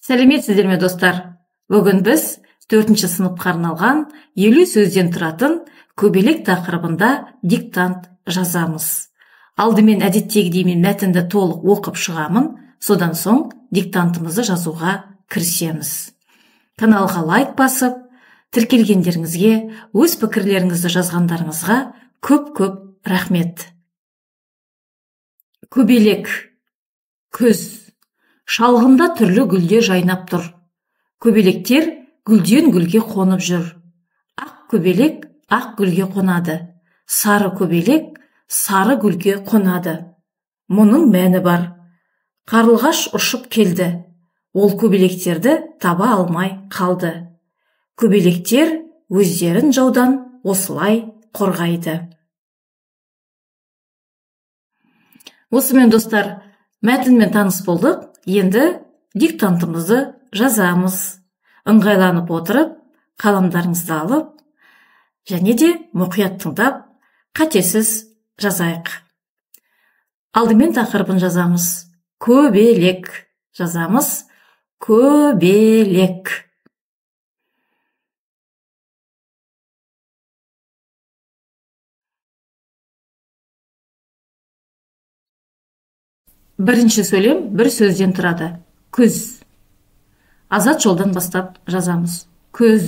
Сәлеметсіздер ме, достар? Бүгін біз 4-ші сыныпқа арналған 50 сөзден тұратын көбелек тақырыбында диктант жазамыз. Алдымен әдеттегідей мен мәтінді толық оқып шығамын, содан соң диктантымызды жазуға кірісеміз. Каналға лайк басып, тіркелгендеріңізге, өз пікірлеріңізді жазғандарыңызға көп рахмет. Көбелек. Күз. Шалғында түрлі гүлдер жайнап тұр. Көбелектер гүлден гүлге қонып жүр. Ақ көбелек ақ гүлге қонады. Сары көбелек сары гүлге қонады. Мұның мәні бар. Қарлығаш ұшып келді. Ол көбелектерді таба алмай қалды. Көбелектер өздерін жаудан осылай қорғайды. Осымен, достар, мәтінмен таныс болдық. Енді диктантымызды жазамыз. Ыңғайланып отырып, қаламдарыңызды алып, және де мұқият тыңдап, қатесіз жазайық. Алдымен тақырыбын жазамыз. Көбелек. Жазамыз. Көбелек. Бірінші сөйлем бір сөзден тұрады. Күз. Азат жолдан бастап жазамыз. Күз.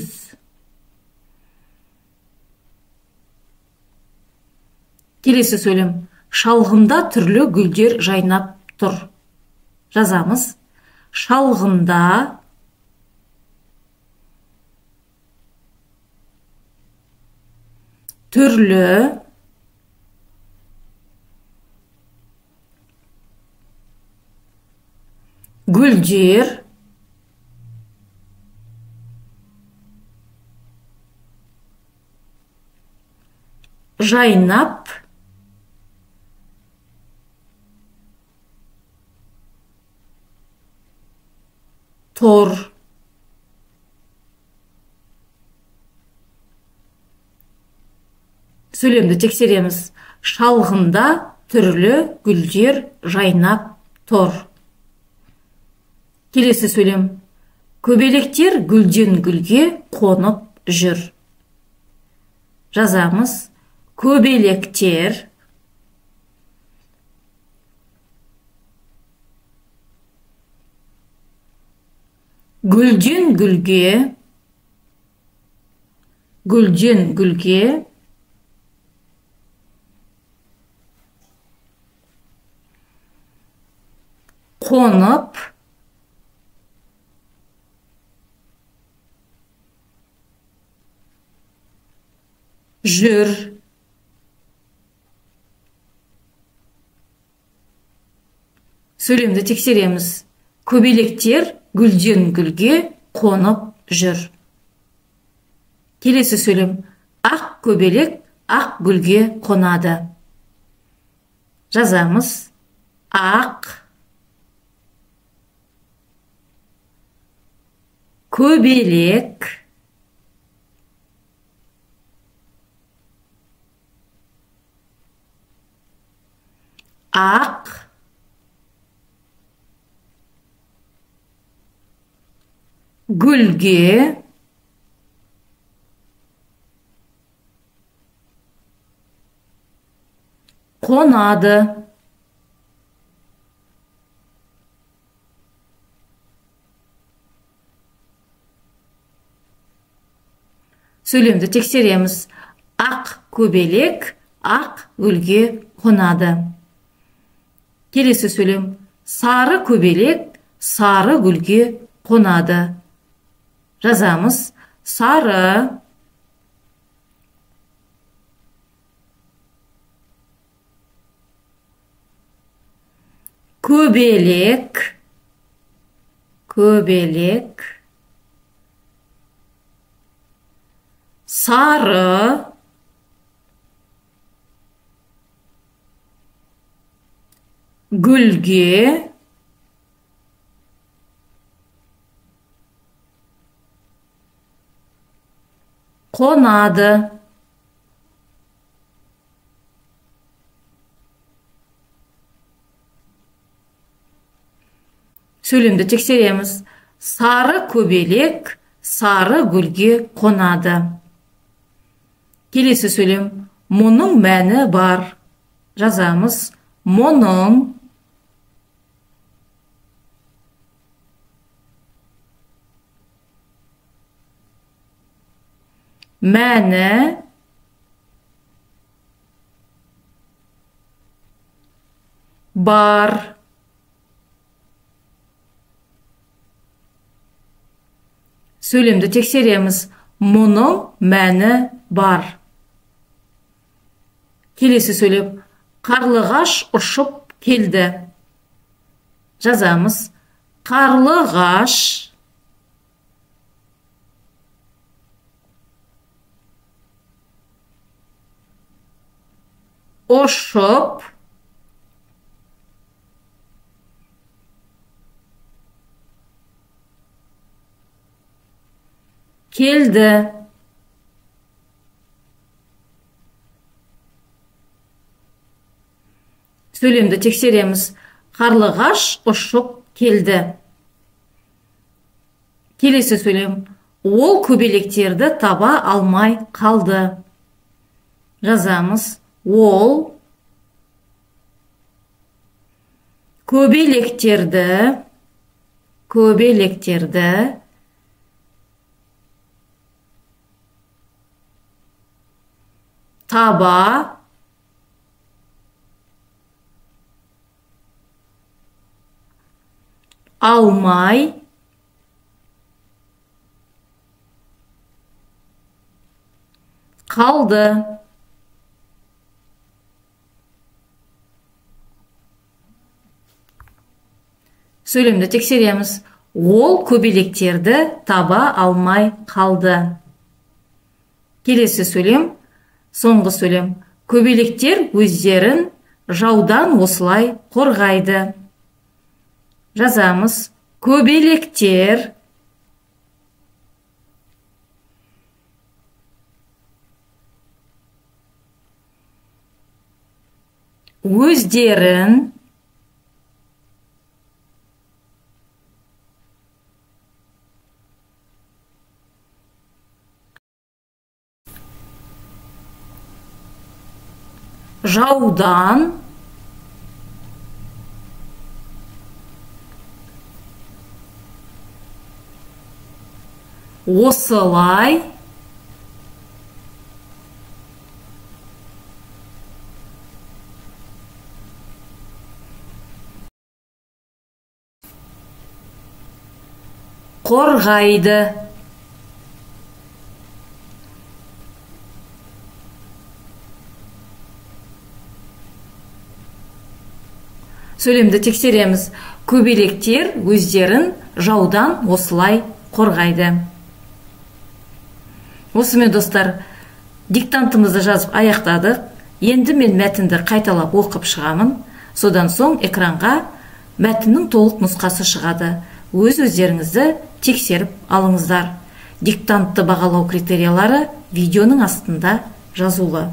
Келесі сөйлем. Шалғында түрлі гүлдер жайнап тұр. Жазамыз. Шалғында түрлі гүлдер жайнап тұр. Сөйлемді тексереміз. Шалғында түрлі гүлдер жайнап тұр. Келесі сөйлем. Көбелектер гүлден гүлге қонып жүр. Жазамыз. Көбелектер гүлден гүлге қонып жүр. Сөйлемді тексереміз. Көбелектер гүлден гүлге қонып жүр. Келесі сөйлем. Ақ көбелек ақ гүлге қонады. Жазамыз. Ақ көбелек ақ гүлге қонады. Сөйлемді тексереміз. Ақ көбелек ақ гүлге қонады. Келесі сөйлем. Сары көбелек сары гүлге қонады. Жазамыз. Сары көбелек сары гүлге қонады. Сөйлемді тексереміз. Сары көбелек сары гүлге қонады. Келесі сөйлем. Мұның мәні бар. Жазамыз. Мұның мәні бар. Сөйлемді тексереміз. Мұның мәні бар. Келесі сөйлем. Қарлығаш ұшып келді. Жазамыз. Қарлығаш ұшып келді. Сөйлемді тексереміз. Қарлығаш ұшып келді. Келесі сөйлем. Ол көбелектерді таба алмай қалды. Жазамыз. Ол көбелектерді таба алмай қалды. Сөйлемді тексереміз. Ол көбелектерді таба алмай қалды. Келесі сөйлем. Соңғы сөйлем. Көбелектер өздерін жаудан осылай қорғайды. Жазамыз. Көбелектер өздерін жаудан осылай қорғайды. Сөйлемді тексереміз. Көбелектер өздерін жаудан осылай қорғайды. Осымен достар, диктантымызды жазып аяқтадық. Енді мен мәтінді қайталап оқып шығамын. Содан соң экранға мәтіннің толық нұсқасы шығады. Өз-өздеріңізді тексеріп алыңыздар. Диктантты бағалау критериялары видеоның астында жазулы.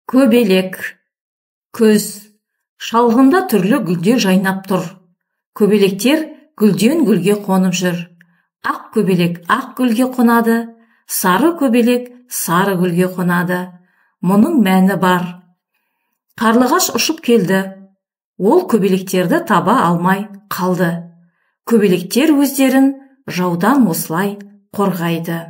Көбелек. Күз. Шалғында түрлі гүлдер жайнап тұр. Көбелектер гүлден гүлге қонып жүр. Ақ көбелек ақ гүлге қонады, сары көбелек сары гүлге қонады. Мұның мәні бар. Қарлығаш ұшып келді. Ол көбелектерді таба алмай қалды. Көбелектер өздерін жаудан осылай қорғайды.